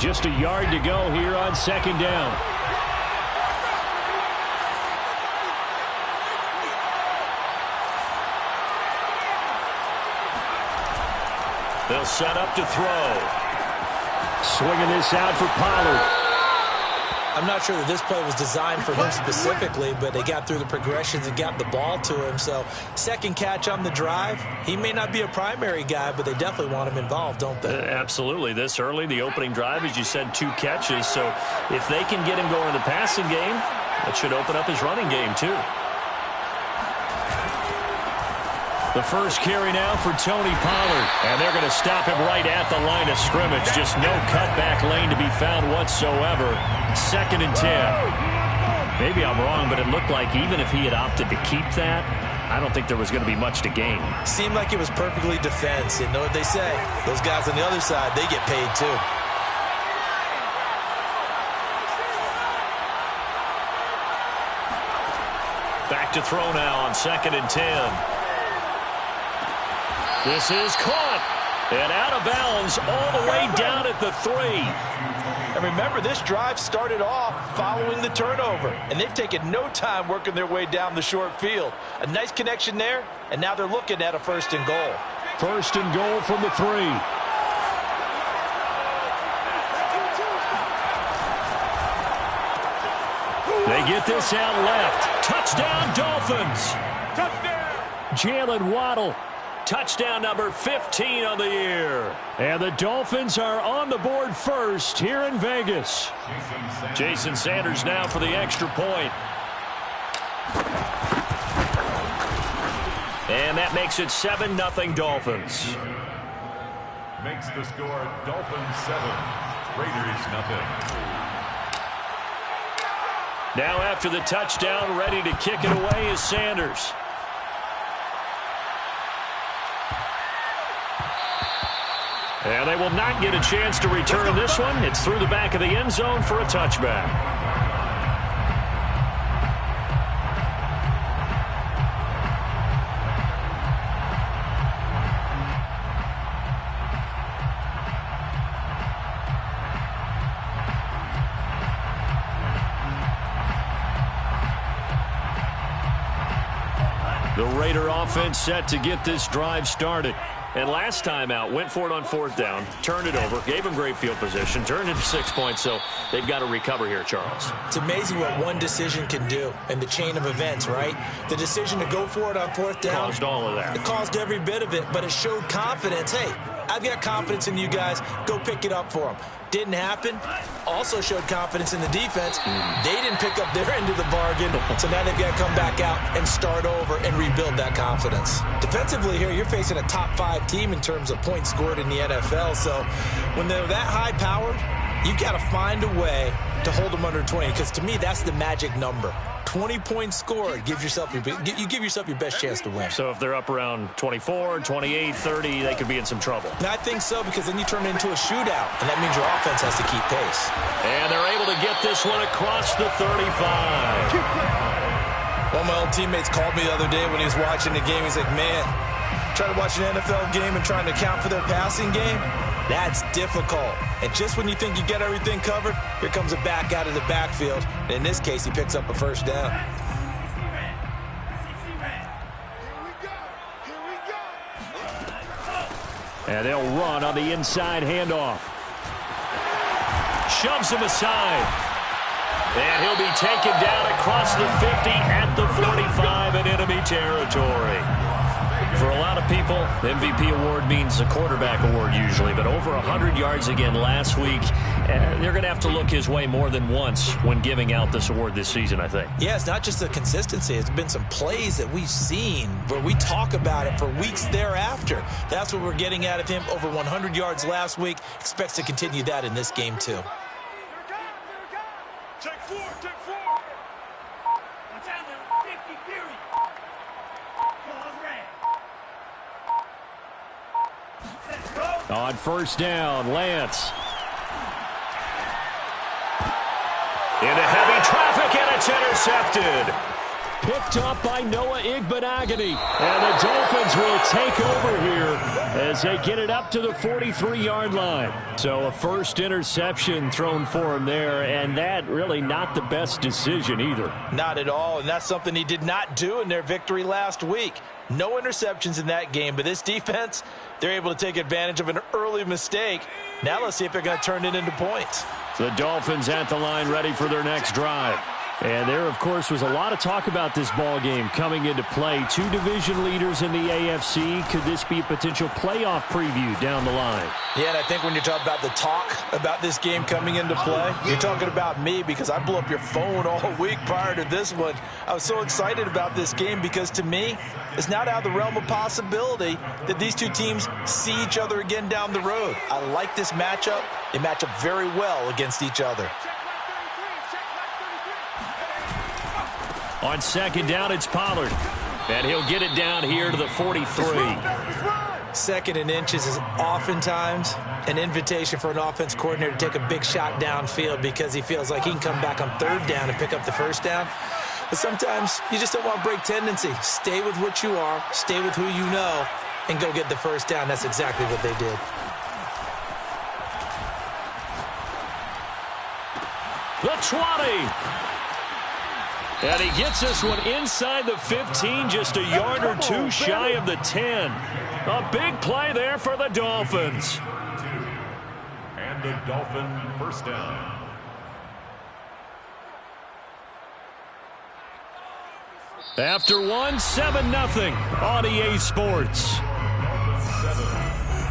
just a yard to go here on second down. They'll set up to throw. Swinging this out for Pollard. I'm not sure that this play was designed for him specifically, but they got through the progressions and got the ball to him. So second catch on the drive. He may not be a primary guy, but they definitely want him involved, don't they? Absolutely. This early, the opening drive, as you said, 2 catches. So if they can get him going in the passing game, that should open up his running game too. The first carry now for Tony Pollard. And they're going to stop him right at the line of scrimmage. Just no cutback lane to be found whatsoever. 2nd and 10. Maybe I'm wrong, but it looked like even if he had opted to keep that, I don't think there was going to be much to gain. Seemed like it was perfectly defense. You know what they say? Those guys on the other side, they get paid too. Back to throw now on 2nd and 10. This is caught and out of bounds all the way down at the 3. And remember, this drive started off following the turnover, and they've taken no time working their way down the short field. A nice connection there, and now they're looking at a 1st and goal. 1st and goal from the 3. They get this out left. Touchdown, Dolphins. Touchdown. Jalen Waddle. Touchdown number 15 on the year. And the Dolphins are on the board first here in Vegas. Jason Sanders now for the extra point. And that makes it 7-0 Dolphins. Makes the score Dolphins 7, Raiders 0. Now after the touchdown, ready to kick it away is Sanders. And they will not get a chance to return this one. It's through the back of the end zone for a touchback. The Raider offense set to get this drive started. And last time out, went for it on 4th down, turned it over, gave them great field position, turned it to 6 points, so they've got to recover here, Charles. It's amazing what one decision can do in the chain of events, right? The decision to go for it on 4th down. Caused all of that. It caused every bit of it, but it showed confidence. Hey, I've got confidence in you guys. Go pick it up for them. Didn't happen. Also showed confidence in the defense. They didn't pick up their end of the bargain, so now they've got to come back out and start over and rebuild that confidence. Defensively here, you're facing a top 5 team in terms of points scored in the NFL, so when they're that high-powered, you've got to find a way to hold them under 20, because to me, that's the magic number. 20 points scored, you give yourself your best chance to win. So if they're up around 24, 28, 30, they could be in some trouble. And I think so, because then you turn it into a shootout, and that means your offense has to keep pace. And they're able to get this one across the 35. One of my old teammates called me the other day when he was watching the game. He's like, man, trying to watch an NFL game and trying to account for their passing game, that's difficult. And just when you think you get everything covered, here comes a back out of the backfield. And in this case, he picks up a 1st down. And they'll run on the inside handoff. Shoves him aside. And he'll be taken down across the 50 at the 45 in enemy territory. For a lot of people, the MVP award means a quarterback award usually, but over 100 yards again last week. They're going to have to look his way more than once when giving out this award this season, I think. Yeah, it's not just the consistency. It's been some plays that we've seen where we talk about it for weeks thereafter. That's what we're getting out of him. Over 100 yards last week. Expects to continue that in this game, too. Take 4. Watch out, 50, period. On 1st down, Lance. Into heavy traffic, and it's intercepted. picked off by Noah Igbenogany. And the Dolphins will take over here as they get it up to the 43-yard line. So a first interception thrown for him there, and that really not the best decision either. Not at all, and that's something he did not do in their victory last week. No interceptions in that game, but this defense, they're able to take advantage of an early mistake. Now let's see if they're going to turn it into points. The Dolphins at the line ready for their next drive. And there, of course, was a lot of talk about this ball game coming into play. Two division leaders in the AFC. Could this be a potential playoff preview down the line? Yeah, and I think when you're talking about the talk about this game coming into play, you're talking about me because I blew up your phone all week prior to this one. I was so excited about this game because, to me, it's not out of the realm of possibility that these two teams see each other again down the road. I like this matchup. They match up very well against each other. On second down, it's Pollard. And he'll get it down here to the 43. Second and inches is oftentimes an invitation for an offense coordinator to take a big shot downfield because he feels like he can come back on third down and pick up the first down. But sometimes you just don't want to break tendency. Stay with what you are, stay with who you know, and go get the first down. That's exactly what they did. The 20. And he gets this one inside the 15, just a yard or two shy of the 10. A big play there for the Dolphins. And the Dolphin first down. After one, 7-0 on EA Sports. 7,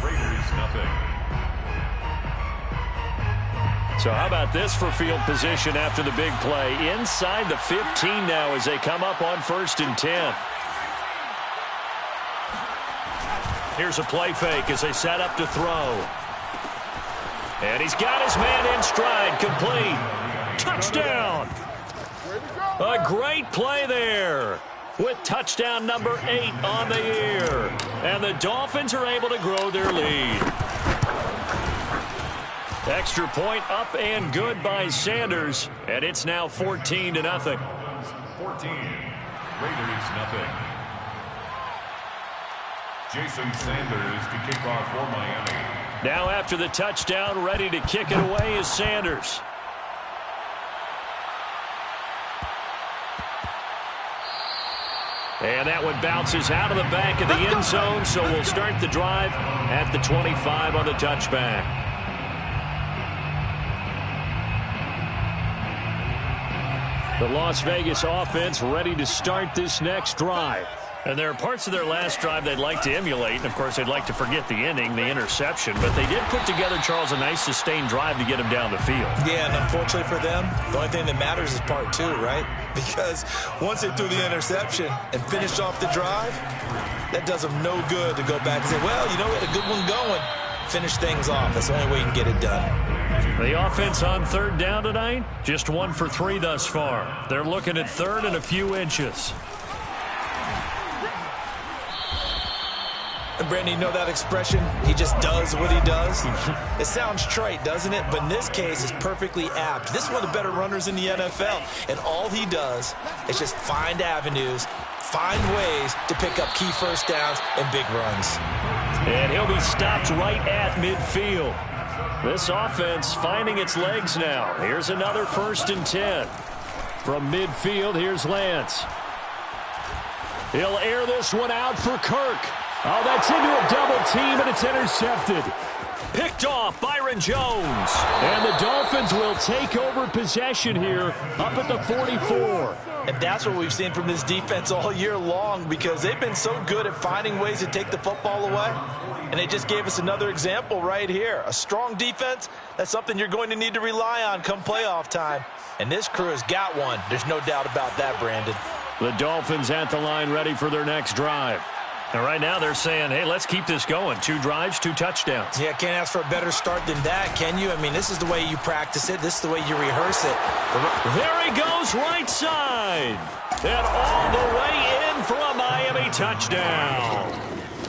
Raiders nothing. So how about this for field position after the big play? Inside the 15 now as they come up on 1st and 10. Here's a play fake as they set up to throw. And he's got his man in stride, complete. Touchdown! A great play there with touchdown number 8 on the year. And the Dolphins are able to grow their lead. Extra point up and good by Sanders, and it's now 14-0. 14, Raiders nothing. Jason Sanders to kick off for Miami. Now after the touchdown, ready to kick it away is Sanders. And that one bounces out of the back of the end zone, so we'll start the drive at the 25 on the touchback. The Las Vegas offense ready to start this next drive. And there are parts of their last drive they'd like to emulate. And, of course, they'd like to forget the ending, the interception. But they did put together, Charles, a nice sustained drive to get them down the field. Yeah, and unfortunately for them, the only thing that matters is part 2, right? Because once they threw the interception and finished off the drive, that does them no good to go back and say, well, you know, we had a good one going. Finish things off. That's the only way you can get it done. The offense on 3rd down tonight, just 1 for 3 thus far. They're looking at 3rd and a few inches. And Brandon, you know that expression? He just does what he does. It sounds trite, doesn't it? But in this case, it's perfectly apt. This is one of the better runners in the NFL. And all he does is just find avenues, find ways to pick up key first downs and big runs. And he'll be stopped right at midfield. This offense finding its legs now. Here's another 1st and 10. From midfield, here's Lance. He'll air this one out for Kirk. Oh, that's into a double team, and it's intercepted. Picked off Byron Jones. And the Dolphins will take over possession here up at the 44. And that's what we've seen from this defense all year long because they've been so good at finding ways to take the football away. And they just gave us another example right here. A strong defense, that's something you're going to need to rely on come playoff time. And this crew has got one. There's no doubt about that, Brandon. The Dolphins at the line ready for their next drive. And right now they're saying, hey, let's keep this going. 2 drives, 2 touchdowns. Yeah, can't ask for a better start than that, can you? I mean, this is the way you practice it. This is the way you rehearse it. There he goes, right side. And all the way in for a Miami touchdown.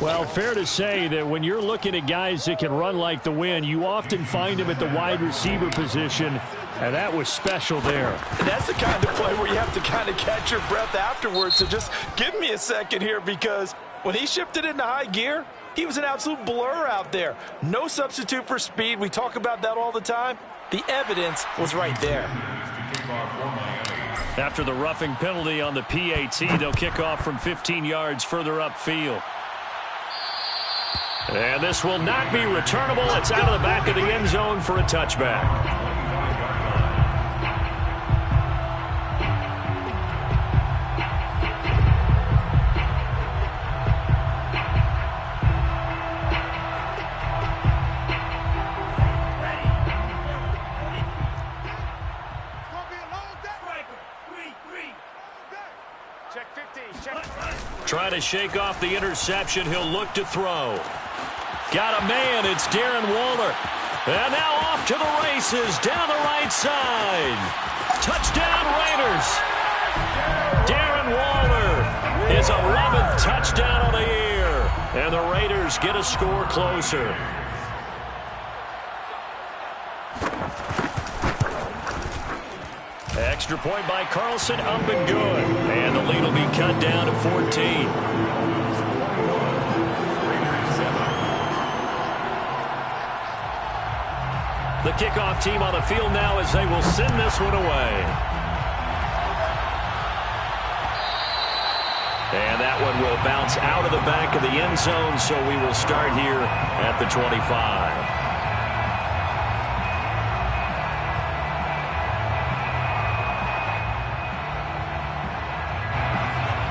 Well, fair to say that when you're looking at guys that can run like the wind, you often find them at the wide receiver position, and that was special there. And that's the kind of play where you have to kind of catch your breath afterwards. So just give me a second here, because when he shifted into high gear, he was an absolute blur out there. No substitute for speed. We talk about that all the time. The evidence was right there. After the roughing penalty on the PAT, they'll kick off from 15 yards further upfield. And this will not be returnable. It's out of the back of the end zone for a touchback. Trying to shake off the interception. He'll look to throw. Got a man. It's Darren Waller. And now off to the races down the right side. Touchdown Raiders. Darren Waller, his 11th touchdown of the year. And the Raiders get a score closer. Extra point by Carlson, up and good. And the lead will be cut down to 14. The kickoff team on the field now as they will send this one away. And that one will bounce out of the back of the end zone, so we will start here at the 25.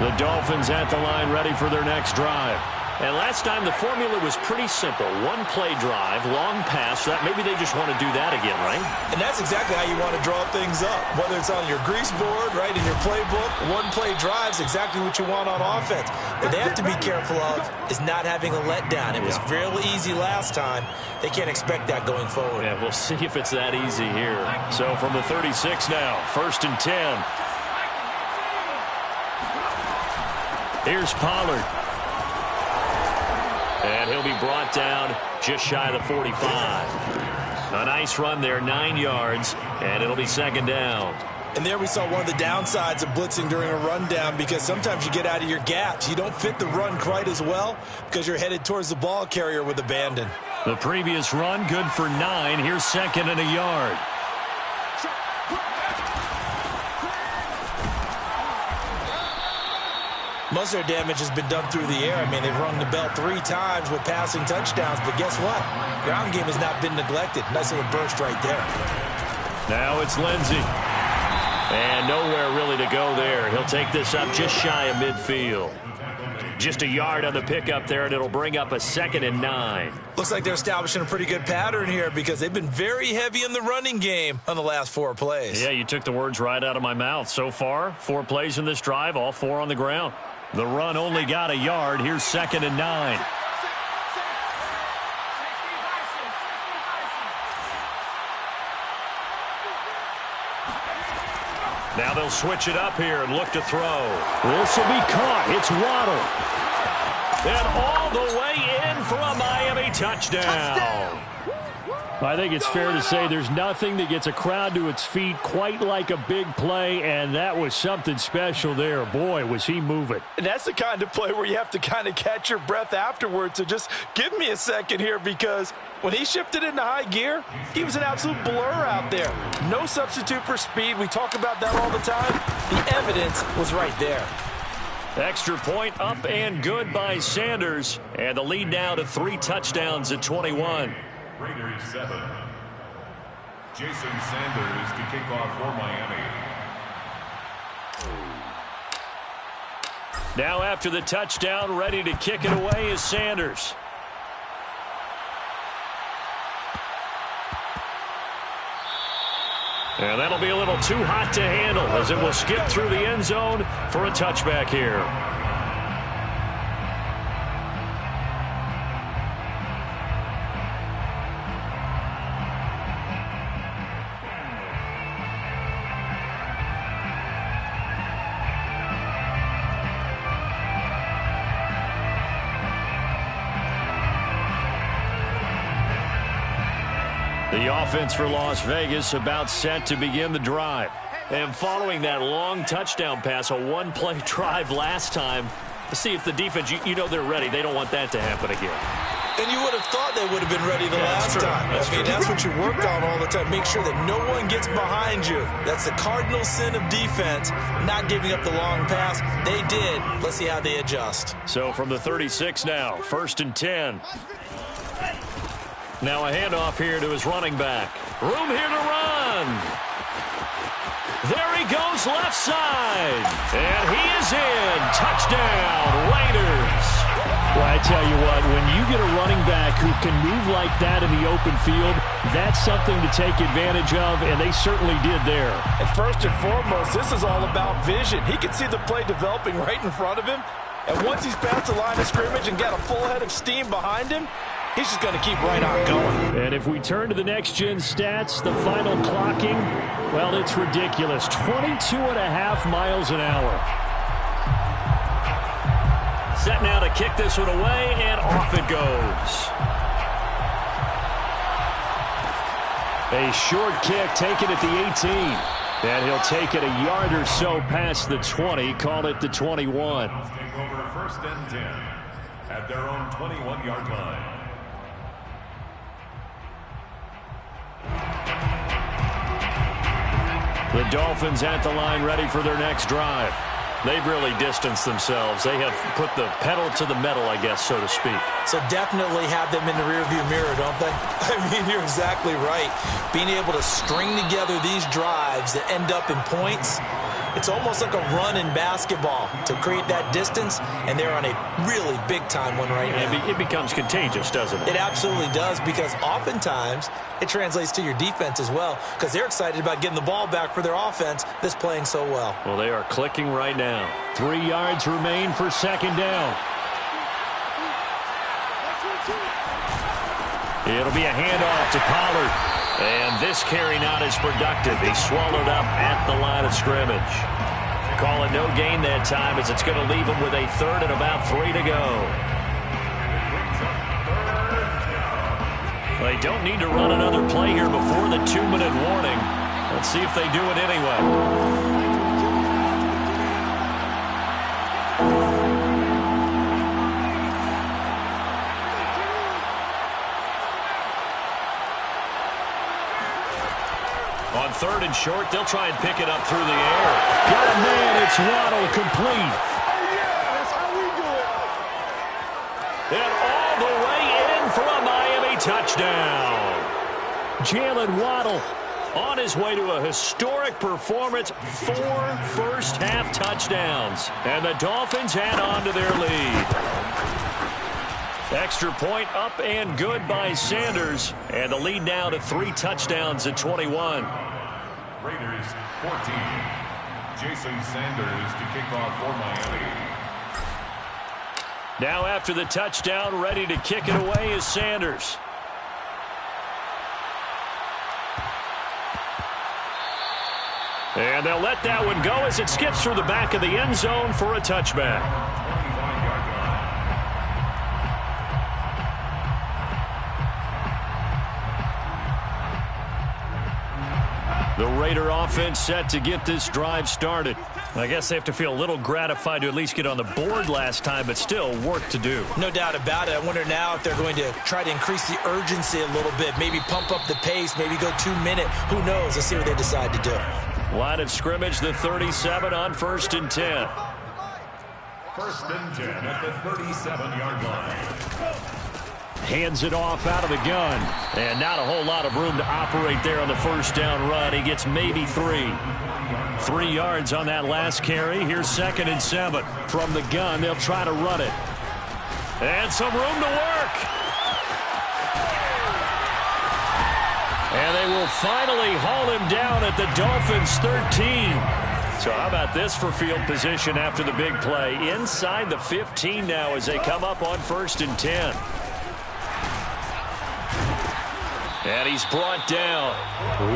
The Dolphins at the line, ready for their next drive. And last time the formula was pretty simple. One play drive, long pass. That maybe they just want to do that again, right? And that's exactly how you want to draw things up. Whether it's on your grease board, right, in your playbook, one play drive is exactly what you want on offense. What they have to be careful of is not having a letdown. It was fairly easy last time. They can't expect that going forward. Yeah, we'll see if it's that easy here. So from the 36 now, 1st and 10. Here's Pollard. And he'll be brought down just shy of the 45. A nice run there, 9 yards, and it'll be 2nd down. And there we saw one of the downsides of blitzing during a rundown, because sometimes you get out of your gaps. You don't fit the run quite as well because you're headed towards the ball carrier with abandon. The previous run, good for 9. Here's 2nd and a yard. Most of their damage has been done through the air. I mean, they've rung the bell 3 times with passing touchdowns, but guess what? Ground game has not been neglected. Nice little burst right there. Now it's Lindsey. And nowhere really to go there. He'll take this up just shy of midfield. Just a yard on the pickup there, and it'll bring up a 2nd and 9. Looks like they're establishing a pretty good pattern here, because they've been very heavy in the running game on the last 4 plays. Yeah, you took the words right out of my mouth. So far, 4 plays in this drive, all 4 on the ground. The run only got a yard. Here's 2nd and 9. Now they'll switch it up here and look to throw. This will be caught. It's Waddle. And all the way in for a Miami touchdown. I think it's fair to say there's nothing that gets a crowd to its feet quite like a big play, and that was something special there. Boy, was he moving. And that's the kind of play where you have to kind of catch your breath afterwards. So just give me a second here, because when he shifted into high gear, he was an absolute blur out there. No substitute for speed. We talk about that all the time. The evidence was right there. Extra point up and good by Sanders. And the lead now to 3 touchdowns at 21. Raiders 7. Jason Sanders to kick off for Miami. Now after the touchdown, ready to kick it away is Sanders. And that'll be a little too hot to handle, as it will skip through the end zone for a touchback here. The offense for Las Vegas about set to begin the drive. And following that long touchdown pass, a one-play drive last time, to see if the defense, you know they're ready. They don't want that to happen again. And you would have thought they would have been ready the last time. That's what you work on all the time. Make sure that no one gets behind you. That's the cardinal sin of defense, not giving up the long pass. They did. Let's see how they adjust. So from the 36 now, 1st and 10. Now a handoff here to his running back. Room here to run. There he goes left side. And he is in. Touchdown, Raiders. Well, I tell you what, when you get a running back who can move like that in the open field, that's something to take advantage of, and they certainly did there. And first and foremost, this is all about vision. He can see the play developing right in front of him. And once he's past the line of scrimmage and got a full head of steam behind him, he's just going to keep right on going. And if we turn to the next-gen stats, the final clocking, well, it's ridiculous. 22.5 miles an hour. Set now to kick this one away, and off it goes. A short kick taken at the 18. And he'll take it a yard or so past the 20, call it the 21. Take over 1st and 10 at their own 21-yard line. The Dolphins at the line ready for their next drive. They've really distanced themselves. They have put the pedal to the metal, I guess, so to speak. So definitely have them in the rearview mirror, don't they? I mean, you're exactly right. Being able to string together these drives that end up in points, it's almost like a run in basketball to create that distance, and they're on a really big-time one right now. It becomes contagious, doesn't it? It absolutely does, because oftentimes it translates to your defense as well, because they're excited about getting the ball back for their offense that's playing so well. Well, they are clicking right now. 3 yards remain for 2nd down. It'll be a handoff to Pollard. And this carry not as productive. He's swallowed up at the line of scrimmage. Call it no gain that time, as it's going to leave him with a 3rd and about 3 to go. They don't need to run another play here before the 2-minute warning. Let's see if they do it anyway. On 3rd and short, they'll try and pick it up through the air. Got a man, it's Waddle, complete. And all the way in for a Miami touchdown. Jalen Waddle on his way to a historic performance, 4 first-half touchdowns. And the Dolphins add on to their lead. Extra point up and good by Sanders. And the lead now to 3 touchdowns at 21. Raiders 14. Jason Sanders to kick off for Miami. Now after the touchdown, ready to kick it away is Sanders. And they'll let that one go as it skips through the back of the end zone for a touchback. The Raider offense set to get this drive started. I guess they have to feel a little gratified to at least get on the board last time, but still work to do. No doubt about it. I wonder now if they're going to try to increase the urgency a little bit, maybe pump up the pace, maybe go 2-minute. Who knows? Let's see what they decide to do. Line of scrimmage, the 37 on 1st and 10. 1st and 10 at the 37-yard line. Hands it off out of the gun. And not a whole lot of room to operate there on the 1st down run. He gets maybe 3. 3 yards on that last carry. Here's 2nd and 7. From the gun, they'll try to run it. And some room to work. And they will finally haul him down at the Dolphins' 13. So how about this for field position after the big play? Inside the 15 now as they come up on 1st and 10. And he's brought down.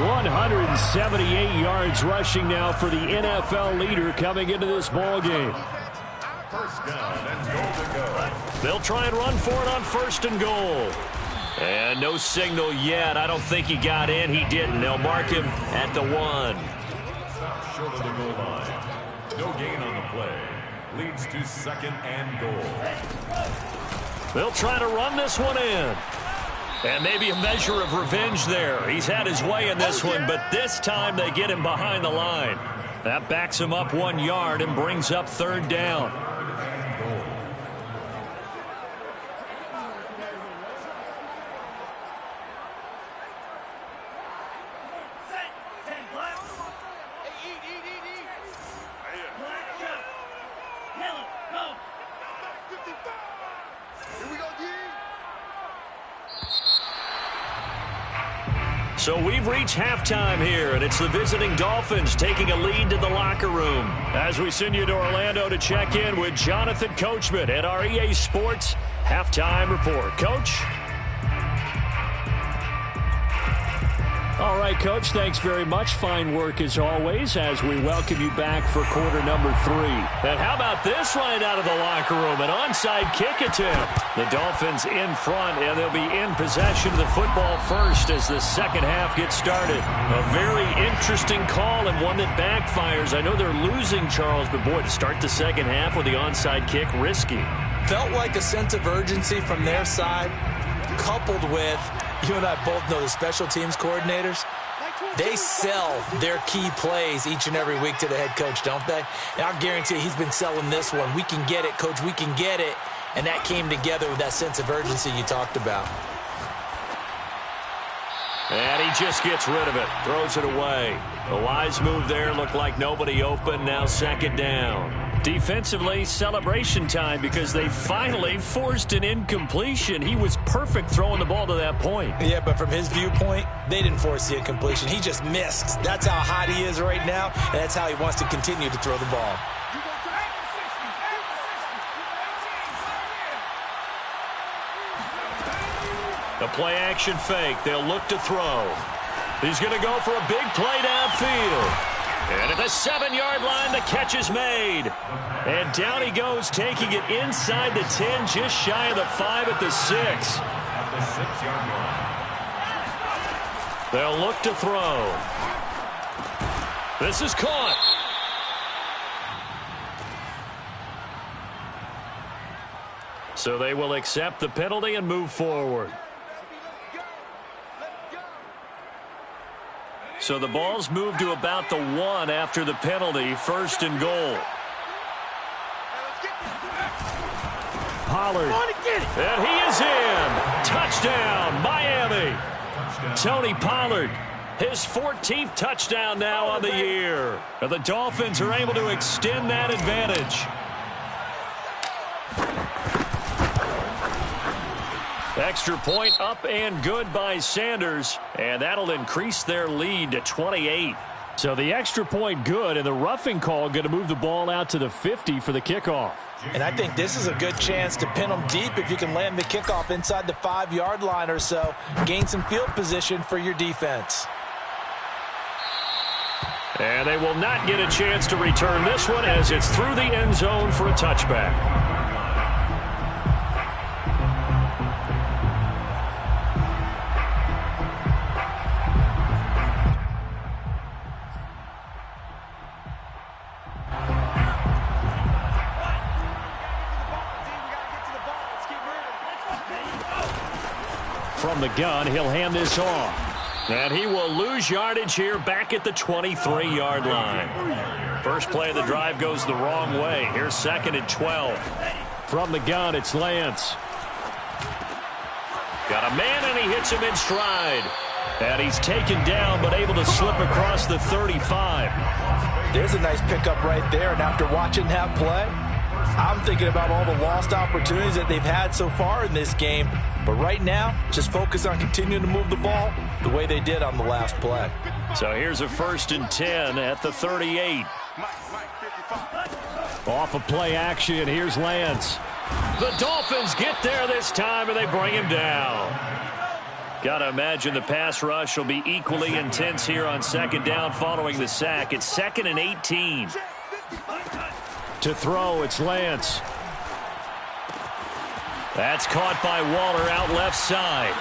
178 yards rushing now for the NFL leader coming into this ball game. 1st down and goal to go. They'll try and run for it on 1st and goal. And no signal yet. I don't think he got in. He didn't. They'll mark him at the 1. Stop short of the goal line. No gain on the play. Leads to 2nd and goal. They'll try to run this one in. And maybe a measure of revenge there. He's had his way in this one, but this time they get him behind the line. That backs him up 1 yard and brings up 3rd down. So we've reached halftime here, and it's the visiting Dolphins taking a lead to the locker room. As we send you to Orlando to check in with Jonathan Coachman at our EA Sports Halftime Report. Coach? All right, Coach, thanks very much. Fine work as always as we welcome you back for quarter number 3. And how about this right out of the locker room? An onside kick attempt. The Dolphins in front, and they'll be in possession of the football first as the second half gets started. A very interesting call and one that backfires. I know they're losing, Charles, but boy, to start the second half with the onside kick, risky. Felt like a sense of urgency from their side, coupled with, you and I both know the special teams coordinators, they sell their key plays each and every week to the head coach, don't they? And I guarantee you he's been selling this one. We can get it, Coach, we can get it. And that came together with that sense of urgency you talked about. And he just gets rid of it, throws it away. A wise move there, looked like nobody open, now 2nd down. Defensively, celebration time because they finally forced an incompletion. He was perfect throwing the ball to that point. Yeah, but from his viewpoint, they didn't force the incompletion. He just missed. That's how hot he is right now, and that's how he wants to continue to throw the ball. The play-action fake. They'll look to throw. He's going to go for a big play downfield. And at the 7-yard line, the catch is made. And down he goes, taking it inside the 10, just shy of the 5 at the 6. At the 6-yard line. They'll look to throw. This is caught. So they will accept the penalty and move forward. So the ball's moved to about the 1 after the penalty, 1st and goal. Pollard. And he is in. Touchdown, Miami. Tony Pollard, his 14th touchdown now on the year. And the Dolphins are able to extend that advantage. Extra point up and good by Sanders, and that'll increase their lead to 28. So the extra point good, and the roughing call going to move the ball out to the 50 for the kickoff. And I think this is a good chance to pin them deep if you can land the kickoff inside the 5-yard line or so. Gain some field position for your defense. And they will not get a chance to return this one as it's through the end zone for a touchback. From the gun, he'll hand this off. And he will lose yardage here back at the 23-yard line. First play of the drive goes the wrong way. Here's 2nd and 12. From the gun, it's Lance. Got a man, and he hits him in stride. And he's taken down, but able to slip across the 35. There's a nice pickup right there, and after watching that play, I'm thinking about all the lost opportunities that they've had so far in this game. But right now, just focus on continuing to move the ball the way they did on the last play. So here's a 1st and 10 at the 38. Off of play action, here's Lance. The Dolphins get there this time, and they bring him down. Got to imagine the pass rush will be equally intense here on 2nd down following the sack. It's 2nd and 18. To throw, it's Lance. That's caught by Waller out left side.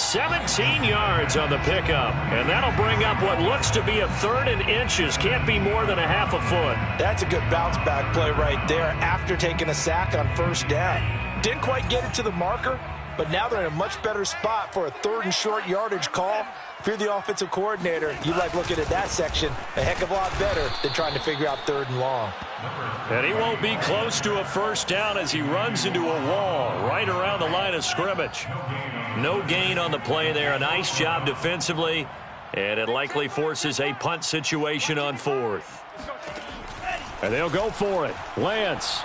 17 yards on the pickup, and that'll bring up what looks to be a 3rd and inches. Can't be more than a half a foot. That's a good bounce-back play right there after taking a sack on 1st down. Didn't quite get it to the marker, but now they're in a much better spot for a 3rd and short yardage call. If you're the offensive coordinator, you like looking at that section a heck of a lot better than trying to figure out 3rd and long. And he won't be close to a 1st down as he runs into a wall right around the line of scrimmage. No gain on the play there. A nice job defensively, and it likely forces a punt situation on 4th. And they'll go for it. Lance.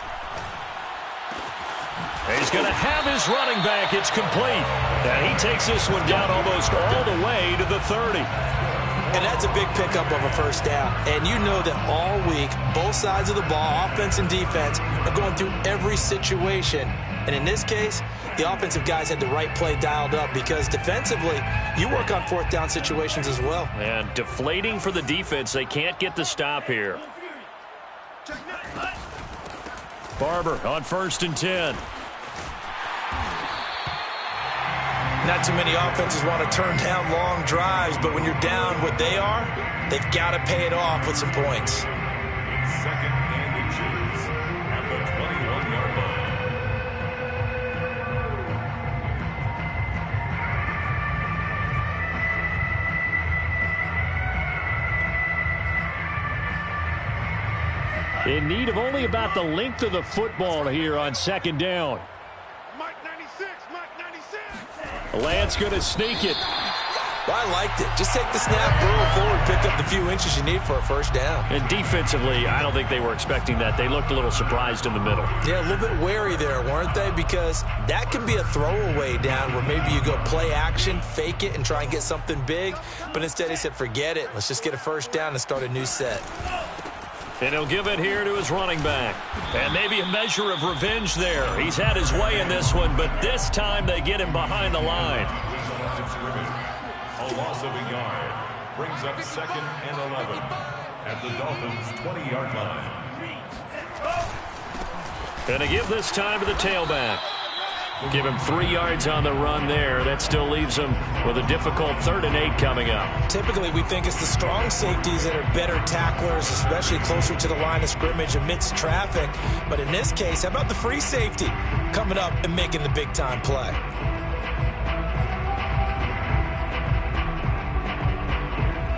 He's going to have his running back. It's complete. And he takes this one down almost all the way to the 30. And that's a big pickup of a 1st down. And you know that all week, both sides of the ball, offense and defense, are going through every situation. And in this case, the offensive guys had the right play dialed up because defensively, you work on 4th down situations as well. And deflating for the defense. They can't get the stop here. Barber on 1st and 10. Not too many offenses want to turn down long drives, but when you're down what they are, they've got to pay it off with some points. It's 2nd and inches at the 21-yard line. In need of only about the length of the football here on 2nd down. Lance going to sneak it. Well, I liked it. Just take the snap, burrow forward, pick up the few inches you need for a 1st down. And defensively, I don't think they were expecting that. They looked a little surprised in the middle. Yeah, a little bit wary there, weren't they? Because that can be a throwaway down where maybe you go play action, fake it, and try and get something big. But instead he said, forget it. Let's just get a 1st down and start a new set. And he'll give it here to his running back. And maybe a measure of revenge there. He's had his way in this one, but this time they get him behind the line. A loss of a yard brings up 2nd and 11 at the Dolphins' 20-yard line. And to give this time to the tailback. Give him 3 yards on the run there. That still leaves him with a difficult 3rd and 8 coming up. Typically, we think it's the strong safeties that are better tacklers, especially closer to the line of scrimmage amidst traffic. But in this case, how about the free safety coming up and making the big-time play?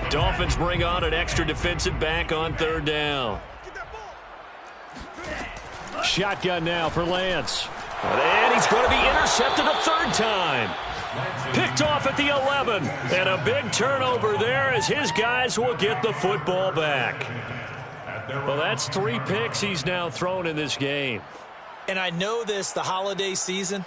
Dolphins bring on an extra defensive back on 3rd down. Shotgun now for Lance. And he's going to be intercepted a 3rd time. Picked off at the 11. And a big turnover there as his guys will get the football back. Well, that's 3 picks he's now thrown in this game. And I know this, the holiday season,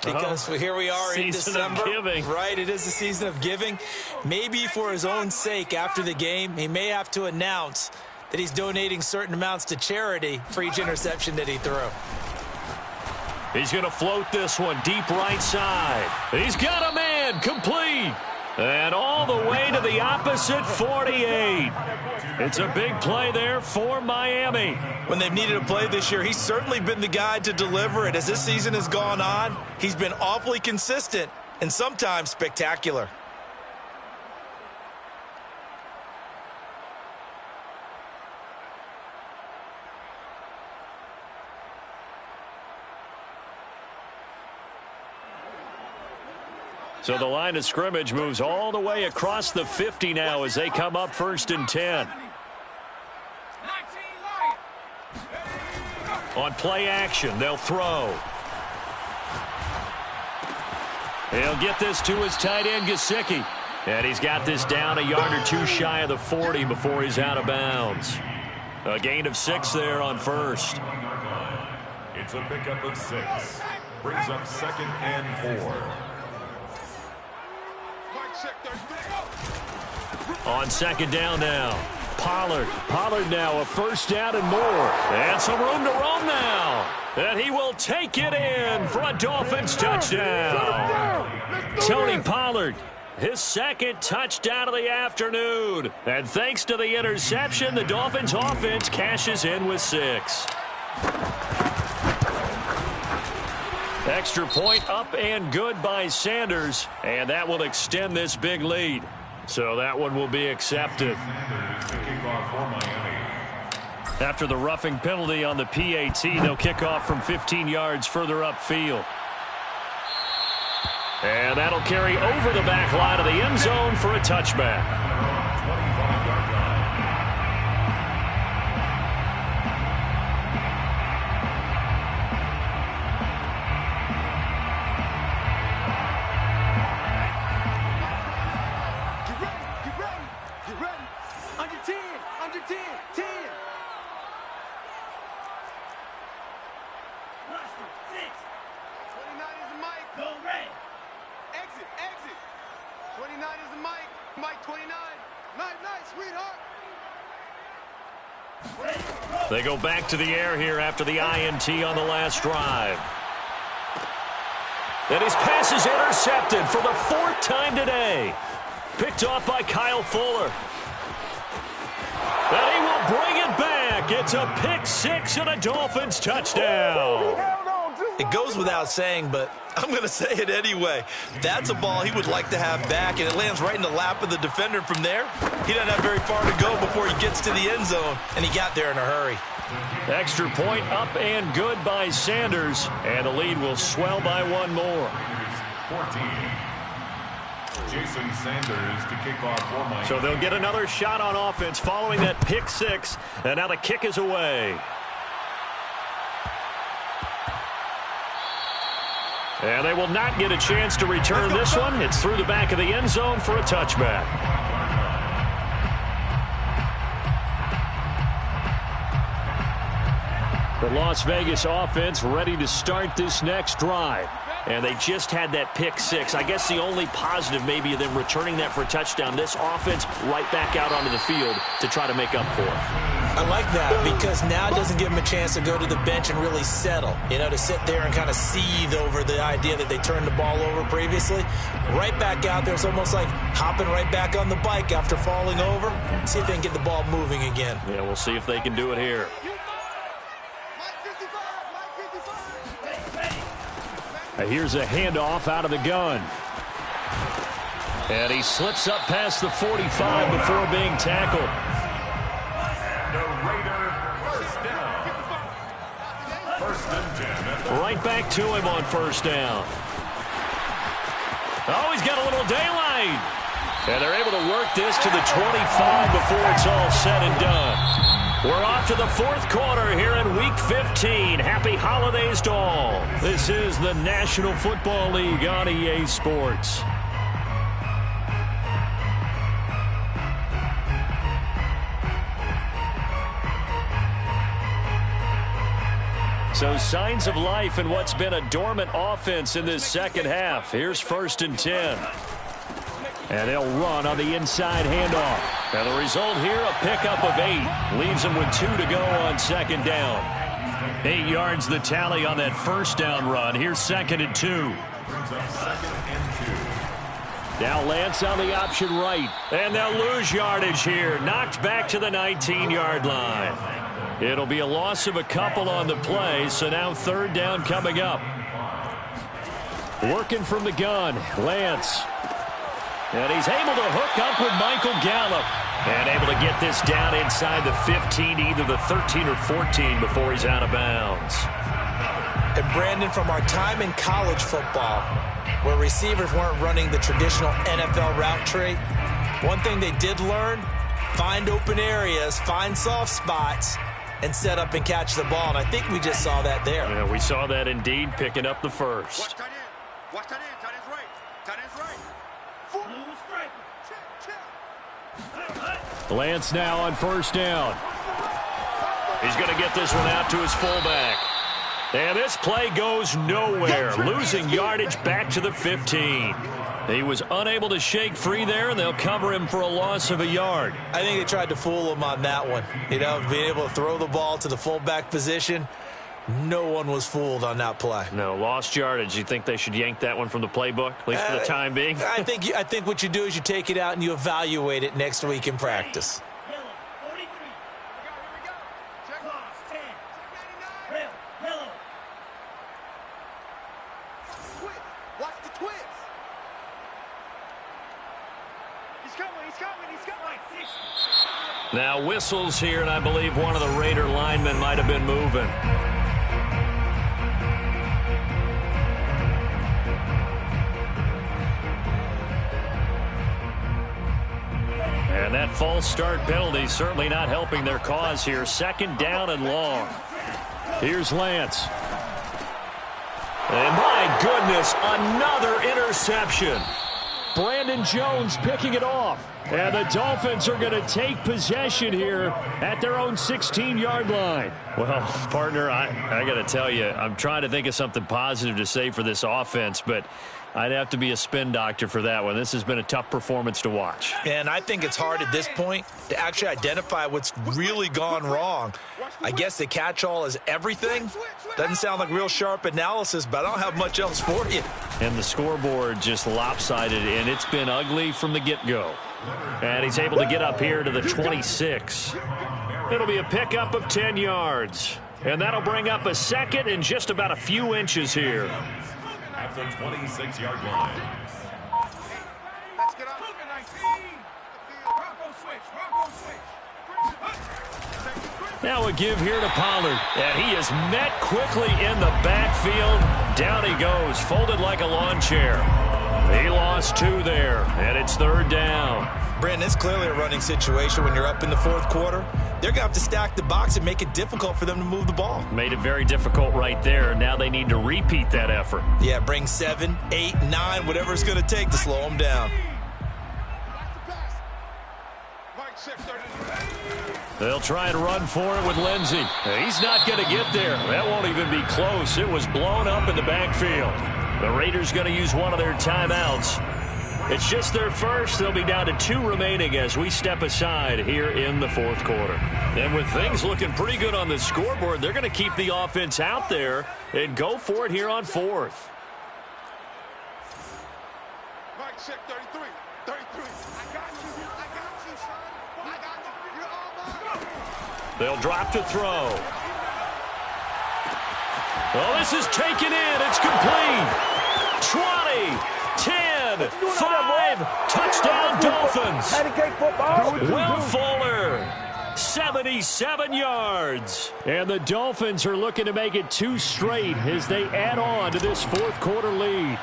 because here we are in December. Season of giving. Right, it is the season of giving. Maybe for his own sake after the game, he may have to announce that he's donating certain amounts to charity for each interception that he threw. He's going to float this one deep right side. He's got a man, complete. And all the way to the opposite 48. It's a big play there for Miami. When they've needed a play this year, he's certainly been the guy to deliver it. As this season has gone on, he's been awfully consistent and sometimes spectacular. So the line of scrimmage moves all the way across the 50 now as they come up 1st and 10. On play action, they'll throw. He'll get this to his tight end, Gesicki. And he's got this down a yard or 2 shy of the 40 before he's out of bounds. A gain of 6 there on 1st. It's a pickup of 6. Brings up 2nd and 4. On 2nd down now. Pollard now a 1st down and more. And some room to roam now. And he will take it in for a Dolphins touchdown. Tony Pollard, his 2nd touchdown of the afternoon. And thanks to the interception, the Dolphins offense cashes in with 6. Extra point up and good by Sanders, and that will extend this big lead. So that one will be accepted. After the roughing penalty on the PAT, they'll kick off from 15 yards further upfield. And that'll carry over the back line of the end zone for a touchback. They go back to the air here after the INT on the last drive. And his pass is intercepted for the 4th time today. Picked off by Kyle Fuller. And he will bring it back. It's a pick 6 and a Dolphins touchdown. It goes without saying, but I'm going to say it anyway. That's a ball he would like to have back, and it lands right in the lap of the defender from there. He doesn't have very far to go before he gets to the end zone, and he got there in a hurry. Extra point up and good by Sanders, and the lead will swell by one more. 14. Jason Sanders to kick off for Miami. So they'll get another shot on offense following that pick 6, and now the kick is away. And they will not get a chance to return this one. It's through the back of the end zone for a touchback. The Las Vegas offense ready to start this next drive. And they just had that pick 6. I guess the only positive maybe of them returning that for a touchdown. This offense right back out onto the field to try to make up for it. I like that because now it doesn't give them a chance to go to the bench and really settle. You know, to sit there and kind of seethe over the idea that they turned the ball over previously. Right back out there. It's almost like hopping right back on the bike after falling over. See if they can get the ball moving again. Yeah, we'll see if they can do it here. Here's a handoff out of the gun. And he slips up past the 45 before being tackled. And a Raider first down. First and 10. Right back to him on first down. Oh, he's got a little daylight. And they're able to work this to the 25 before it's all said and done. We're off to the 4th quarter here in Week 15. Happy holidays to all. This is the National Football League on EA Sports. So signs of life in what's been a dormant offense in this second half. Here's 1st and 10. And they'll run on the inside handoff. And the result here, a pickup of 8. Leaves them with 2 to go on 2nd down. 8 yards the tally on that first down run. Here's 2nd and 2. Now Lance on the option right. And they'll lose yardage here. Knocked back to the 19-yard line. It'll be a loss of a couple on the play. So now 3rd down coming up. Working from the gun, Lance. And he's able to hook up with Michael Gallup. And able to get this down inside the 15, either the 13 or 14 before he's out of bounds. And Brandon, from our time in college football, where receivers weren't running the traditional NFL route tree, one thing they did learn, find open areas, find soft spots, and set up and catch the ball. And I think we just saw that there. Yeah, we saw that indeed, picking up the first. Watch tight end. Watch tight end. Tight end's right. Tight end's right. Blue stripe. Lance now on 1st down. He's going to get this one out to his fullback. And this play goes nowhere. Losing yardage back to the 15. He was unable to shake free there, and they'll cover him for a loss of a yard. I think they tried to fool him on that one. You know, being able to throw the ball to the fullback position. No one was fooled on that play. No, lost yardage. You think they should yank that one from the playbook, at least for the time being? I think what you do is you take it out and you evaluate it next week in practice. Yellow, 43. Cross, 10. Yellow. Now whistles here, and I believe one of the Raider linemen might have been moving. And that false start penalty certainly not helping their cause here. 2nd down and long. Here's Lance. And my goodness, another interception. Brandon Jones picking it off. And the Dolphins are going to take possession here at their own 16-yard line. Well, partner, I got to tell you, I'm trying to think of something positive to say for this offense, but I'd have to be a spin doctor for that one. This has been a tough performance to watch. And I think it's hard at this point to actually identify what's really gone wrong. I guess the catch-all is everything. Doesn't sound like real sharp analysis, but I don't have much else for you. And the scoreboard just lopsided, and it's been ugly from the get-go. And he's able to get up here to the 26. It'll be a pickup of 10 yards. And that'll bring up a 2nd and just about a few inches here. At the 26-yard line. Let's get up. Now a give here to Pollard. And he is met quickly in the backfield. Down he goes, folded like a lawn chair. He lost 2 there, and it's 3rd down. Brandon, it's clearly a running situation when you're up in the 4th quarter. They're going to have to stack the box and make it difficult for them to move the ball. Made it very difficult right there. Now they need to repeat that effort. Yeah, bring 7, 8, 9, whatever it's going to take to slow them down. They'll try and run for it with Lindsey. He's not going to get there. That won't even be close. It was blown up in the backfield. The Raiders going to use one of their timeouts. It's just their first. They'll be down to 2 remaining as we step aside here in the 4th quarter. And with things looking pretty good on the scoreboard, they're going to keep the offense out there and go for it here on 4th. Mike, check 33. 33. I got you, son. I got you. You're all mine. They'll drop to throw. Well, this is taken in. It's complete. 20, 10, 5, touchdown Dolphins. Will Fuller, 77 yards. And the Dolphins are looking to make it 2 straight as they add on to this 4th quarter lead.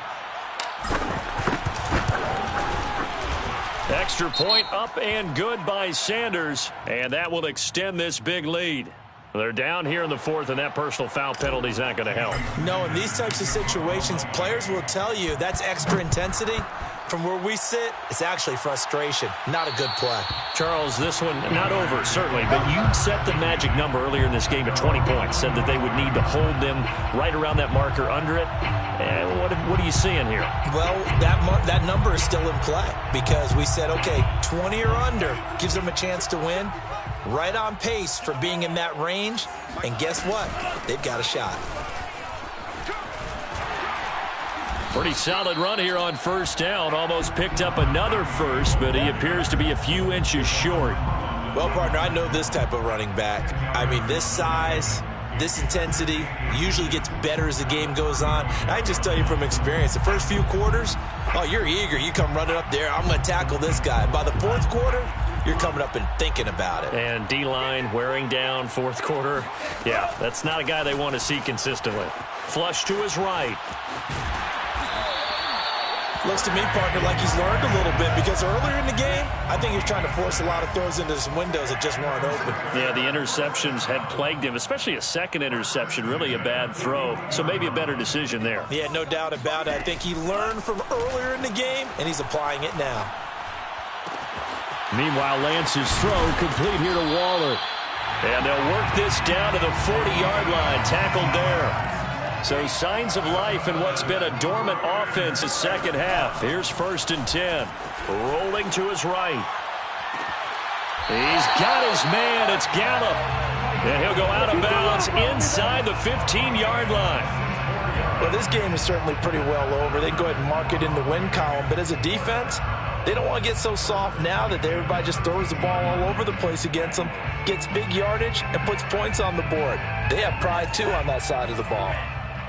Extra point up and good by Sanders, and that will extend this big lead. They're down here in the 4th, and that personal foul penalty is not going to help. No, in these types of situations, players will tell you that's extra intensity. From where we sit, it's actually frustration. Not a good play. Charles, this one not over, certainly, but you set the magic number earlier in this game at 20 points, said that they would need to hold them right around that marker under it. And what are you seeing here? Well, that number is still in play because we said, okay, 20 or under gives them a chance to win. Right on pace for being in that range. And guess what? They've got a shot. Pretty solid run here on 1st down. Almost picked up another first, but he appears to be a few inches short. Well, partner, I know this type of running back. I mean, this size, this intensity usually gets better as the game goes on. And I just tell you from experience, the first few quarters, oh, you're eager. You come running up there. I'm going to tackle this guy. By the 4th quarter, you're coming up and thinking about it. And D-line wearing down 4th quarter. Yeah, that's not a guy they want to see consistently. Flush to his right. Looks to me, partner, like he's learned a little bit because earlier in the game, I think he was trying to force a lot of throws into some windows that just weren't open. Yeah, the interceptions had plagued him, especially a 2nd interception, really a bad throw. So maybe a better decision there. Yeah, no doubt about it. I think he learned from earlier in the game, and he's applying it now. Meanwhile, Lance's throw complete here to Waller. And they'll work this down to the 40-yard line, tackled there. So signs of life in what's been a dormant offense the 2nd half. Here's 1st and 10. Rolling to his right. He's got his man. It's Gallup. And he'll go out of bounds inside the 15-yard line. Well, this game is certainly pretty well over. They can go ahead and mark it in the win column. But as a defense, they don't want to get so soft now that everybody just throws the ball all over the place against them, gets big yardage, and puts points on the board. They have pride, too, on that side of the ball.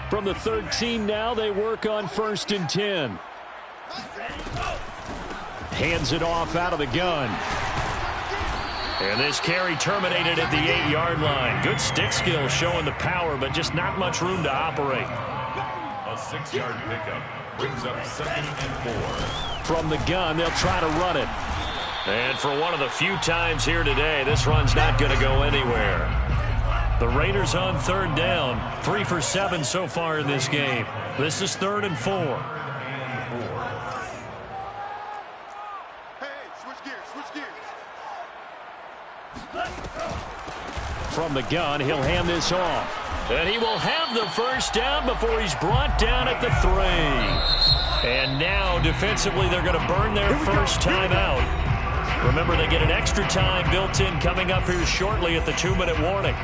From the 13 now, they work on 1st and 10. Hands it off out of the gun. And this carry terminated at the 8-yard line. Good stick skill showing the power, but just not much room to operate. A 6-yard pickup brings up 2nd and 4. From the gun, they'll try to run it. And for one of the few times here today, this run's not going to go anywhere. The Raiders on 3rd down. 3 for 7 so far in this game. This is 3rd and 4. Hey, switch gears, switch gears. From the gun, he'll hand this off. And he will have the first down before he's brought down at the 3. And now, defensively, they're going to burn their first timeout. Remember, they get an extra time built in coming up here shortly at the 2-minute warning.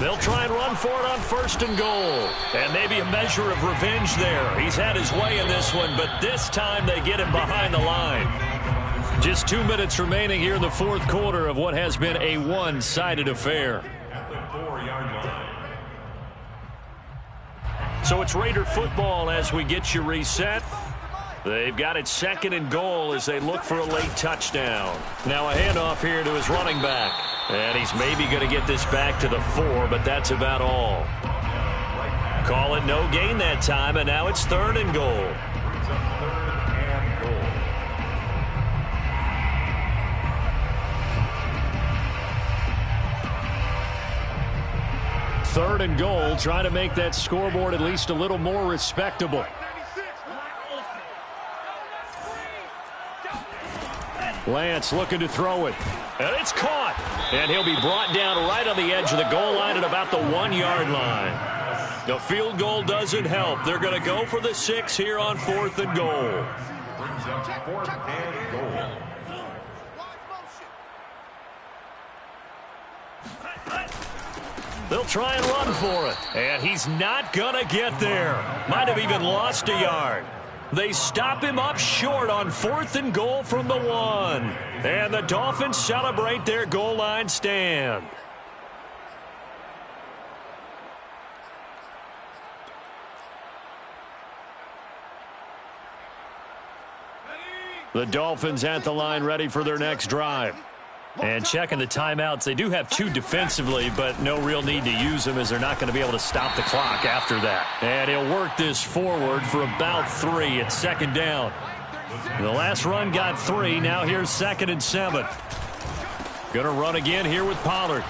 They'll try and run for it on 1st and goal. And maybe a measure of revenge there. He's had his way in this one, but this time they get him behind the line. Just 2 minutes remaining here in the 4th quarter of what has been a one-sided affair. At the 4-yard line. So it's Raider football as we get you reset. They've got it 2nd and goal as they look for a late touchdown. Now a handoff here to his running back. And he's maybe going to get this back to the 4, but that's about all. Call it no gain that time, and now it's 3rd and goal. Brings up 3rd and goal. 3rd and goal, trying to make that scoreboard at least a little more respectable. Lance looking to throw it. And it's caught. And he'll be brought down right on the edge of the goal line at about the 1-yard line. The field goal doesn't help. They're going to go for the 6 here on 4th and goal. Brings up 4th and goal. They'll try and run for it. And he's not going to get there. Might have even lost a yard. They stop him up short on 4th and goal from the 1. And the Dolphins celebrate their goal line stand. The Dolphins at the line ready for their next drive. And checking the timeouts, they do have 2 defensively, but no real need to use them as they're not going to be able to stop the clock after that. And he'll work this forward for about 3 at 2nd down. The last run got 3. Now here's 2nd and 7. Going to run again here with Pollard.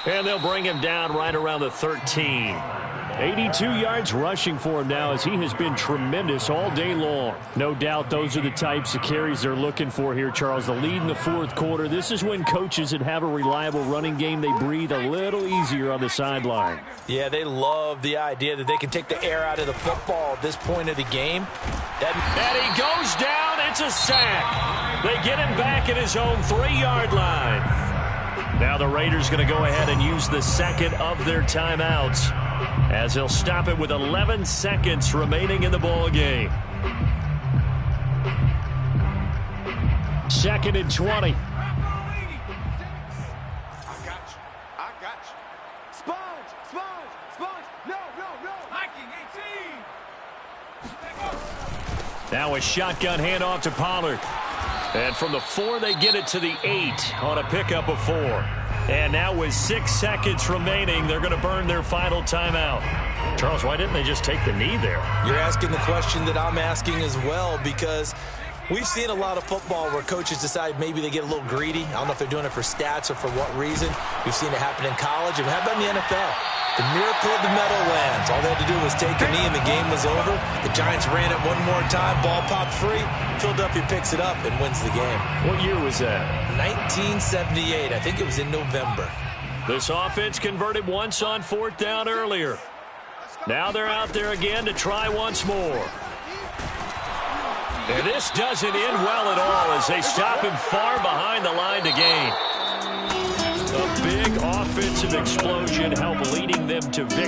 And they'll bring him down right around the 13. 82 yards rushing for him now as he has been tremendous all day long. No doubt those are the types of carries they're looking for here, Charles. The lead in the 4th quarter. This is when coaches that have a reliable running game, they breathe a little easier on the sideline. Yeah, they love the idea that they can take the air out of the football at this point of the game. And he goes down. It's a sack. They get him back at his own 3-yard line. Now the Raiders going to go ahead and use the 2nd of their timeouts as they'll stop it with 11 seconds remaining in the ball game. 2nd and 20. I got you. Sponge. No. Hiking 18. Now a shotgun handoff to Pollard. And from the 4, they get it to the 8 on a pickup of 4. And now with 6 seconds remaining, they're going to burn their final timeout. Charles, why didn't they just take the knee there? You're asking the question that I'm asking as well, because we've seen a lot of football where coaches decide maybe they get a little greedy. I don't know if they're doing it for stats or for what reason. We've seen it happen in college. And how about in the NFL? The miracle of the Meadowlands. All they had to do was take a knee and the game was over. The Giants ran it one more time. Ball popped free. Philadelphia picks it up and wins the game. What year was that? 1978. I think it was in November. This offense converted once on 4th down earlier. Now they're out there again to try once more. And this doesn't end well at all as they stop him far behind the line to gain. A big offensive explosion helped leading them to victory.